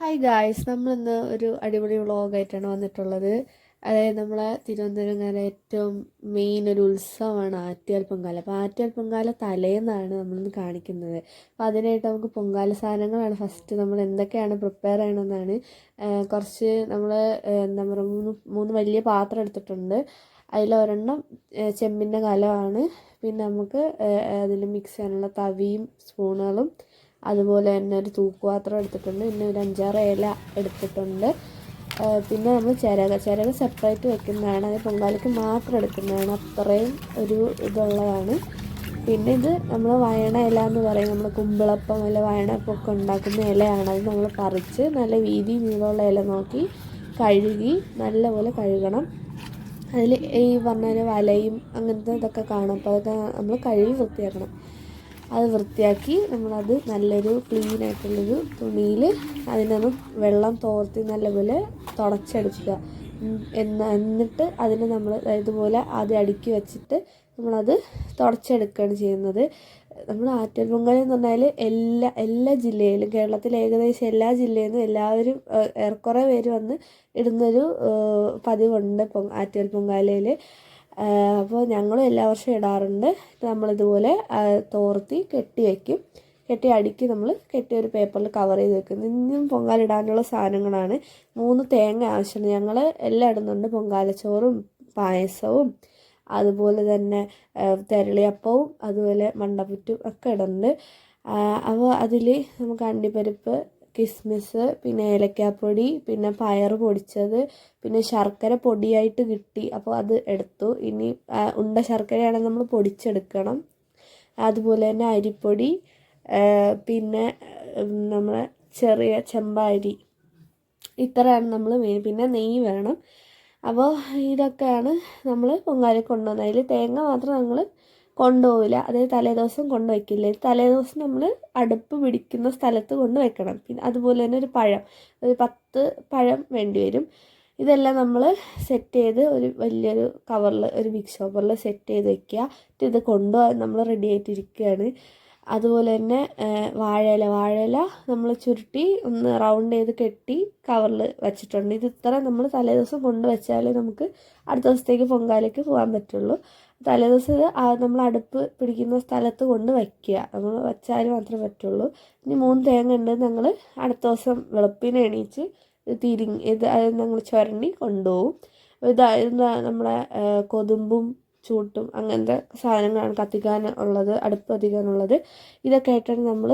Hi guys, നമ്മളിന്ന് ഒരു അടിപൊളി വ്ളോഗായിട്ടാണ് വന്നിട്ടുള്ളത്. അതായത് നമ്മളെ തിരുവനന്തപുരംകാരെ ഏറ്റവും മെയിൻ ഒരു ഉത്സവമാണ് ആറ്റുകാൽ പൊങ്കാല. അപ്പോൾ ആറ്റുകാൽ പൊങ്കാല തലേന്നാണ് നമ്മളിന്ന് കാണിക്കുന്നത്. അപ്പോൾ അതിനായിട്ട് നമുക്ക് പൊങ്കാല സാധനങ്ങളാണ് ഫസ്റ്റ് നമ്മൾ എന്തൊക്കെയാണ് പ്രിപ്പയർ ചെയ്യണമെന്നാണ്. കുറച്ച് നമ്മൾ എന്താ പറയുക മൂന്ന് വലിയ പാത്രം എടുത്തിട്ടുണ്ട്. അതിലൊരെണ്ണം ചെമ്പിൻ്റെ കലമാണ്. പിന്നെ നമുക്ക് അതിൽ മിക്സ് ചെയ്യാനുള്ള തവിയും സ്പൂണുകളും, അതുപോലെ തന്നെ ഒരു തൂക്കുപാത്രം എടുത്തിട്ടുണ്ട്. പിന്നെ ഒരു 5-6 ഇല എടുത്തിട്ടുണ്ട്. പിന്നെ നമ്മൾ ചിരക സെപ്പറേറ്റ് വെക്കുന്നതാണ്. അത് പൊങ്കാലയ്ക്ക് മാത്രം എടുക്കുന്നതാണ്. അത്രയും ഒരു ഇതുള്ളതാണ്. പിന്നെ ഇത് നമ്മൾ വയണ ഇല എന്ന് പറയും. നമ്മൾ കുമ്പിളപ്പം അല്ല വയണപ്പം ഒക്കെ ഉണ്ടാക്കുന്ന ഇലയാണ്. അത് നമ്മൾ പറിച്ച് നല്ല വീതി നീളമുള്ള ഇല നോക്കി കഴുകി നല്ലപോലെ കഴുകണം. അതിൽ ഈ പറഞ്ഞ വലയും അങ്ങനത്തെ ഇതൊക്കെ കാണും. അപ്പോൾ അതൊക്കെ നമ്മൾ കഴുകി വൃത്തിയാക്കണം. അത് വൃത്തിയാക്കി നമ്മളത് നല്ലൊരു ക്ലീൻ ആയിട്ടുള്ളൊരു തുണിയിൽ അതിനൊന്ന് വെള്ളം തോർത്തി നല്ലപോലെ തുടച്ചെടുക്കുക. എന്നിട്ട് അതിന് നമ്മൾ ഇതുപോലെ ആദ്യം അടുക്കി വെച്ചിട്ട് നമ്മളത് തുടച്ചെടുക്കുകയാണ് ചെയ്യുന്നത്. നമ്മൾ ആറ്റുകാൽ പൊങ്കാല എന്ന് പറഞ്ഞാൽ എല്ലാ ജില്ലയിലും, കേരളത്തിലെ ഏകദേശം എല്ലാ ജില്ലയിൽ നിന്നും എല്ലാവരും ഏറെക്കുറെ പേര് വന്ന് ഇടുന്നൊരു പതിവുണ്ട് ആറ്റുകാൽ പൊങ്കാലയിൽ. അപ്പോൾ ഞങ്ങളും എല്ലാ വർഷവും ഇടാറുണ്ട്. നമ്മളിതുപോലെ തോർത്തി കെട്ടി വയ്ക്കും. അടുക്കി നമ്മൾ കെട്ടിയ ഒരു പേപ്പറിൽ കവർ ചെയ്ത് വെക്കും. ഇന്നും പൊങ്കാലിടാനുള്ള സാധനങ്ങളാണ്. 3 തേങ്ങ ആവശ്യമുണ്ട്. ഞങ്ങൾ എല്ലാം ഇടുന്നുണ്ട്. പൊങ്കാലച്ചോറും പായസവും അതുപോലെ തന്നെ തെരളിയപ്പവും അതുപോലെ മണ്ടപ്പുറ്റും ഒക്കെ ഇടുന്നുണ്ട്. അപ്പോൾ അതിൽ നമുക്ക് അണ്ടിപ്പരിപ്പ്, കിസ്മിസ്, പിന്നെ ഏലക്കാപ്പൊടി, പിന്നെ പയർ പൊടിച്ചത്, പിന്നെ ശർക്കര പൊടിയായിട്ട് കിട്ടി. അപ്പോൾ അത് എടുത്തു. ഇനി ഉണ്ട ശർക്കരയാണെങ്കിൽ നമ്മൾ പൊടിച്ചെടുക്കണം. അതുപോലെ തന്നെ അരിപ്പൊടി, പിന്നെ നമ്മളെ ചെറിയ ചെമ്പരി, ഇത്രയാണ് നമ്മൾ മെയിൻ. പിന്നെ നെയ്യ് വേണം. അപ്പോൾ ഇതൊക്കെയാണ് നമ്മൾ പൊങ്കാലയ്ക്ക് കൊണ്ടുവന്നത്. അതിൽ തേങ്ങ മാത്രം ഞങ്ങൾ കൊണ്ടുപോവില്ല. അതായത് തലേദിവസം കൊണ്ടുവയ്ക്കില്ല. തലേദിവസം നമ്മൾ അടുപ്പ് പിടിക്കുന്ന സ്ഥലത്ത് കൊണ്ട് വെക്കണം. പിന്നെ അതുപോലെ തന്നെ ഒരു 10 പഴം വേണ്ടി വരും. ഇതെല്ലാം നമ്മൾ സെറ്റ് ചെയ്ത് ഒരു വലിയൊരു കവറിൽ, ഒരു ബിഗ് ഷോപ്പറിൽ സെറ്റ് ചെയ്ത് വെക്കുക. ഇത് കൊണ്ടുപോകാൻ നമ്മൾ റെഡി ആയിട്ടിരിക്കുകയാണ്. അതുപോലെ തന്നെ വാഴയില നമ്മൾ ചുരുട്ടി ഒന്ന് റൗണ്ട് ചെയ്ത് കെട്ടി കവറിൽ വെച്ചിട്ടുണ്ട്. ഇത് ഇത്ര നമ്മൾ തലേദിവസം കൊണ്ടുവച്ചാലേ നമുക്ക് അടുത്ത ദിവസത്തേക്ക് പൊങ്കാലയ്ക്ക് പോകാൻ പറ്റുള്ളൂ. തലേദിവസം ഇത് നമ്മൾ അടുപ്പ് പിടിക്കുന്ന സ്ഥലത്ത് കൊണ്ട് വയ്ക്കുക. നമ്മൾ വച്ചാൽ മാത്രമേ പറ്റുള്ളൂ. ഇനി 3 തേങ്ങ ഉണ്ട്. ഞങ്ങൾ അടുത്ത ദിവസം വെളുപ്പിനെ എണീച്ച് ഇത് ഞങ്ങൾ ചുരണ്ടി കൊണ്ടുപോകും. ഇത് നമ്മളെ കൊതുമ്പും ചൂട്ടും അങ്ങനത്തെ സാധനങ്ങളാണ് കത്തിക്കാൻ ഉള്ളത്, അടുപ്പ് കത്തിക്കാനുള്ളത്. ഇതൊക്കെ ആയിട്ടാണ് നമ്മൾ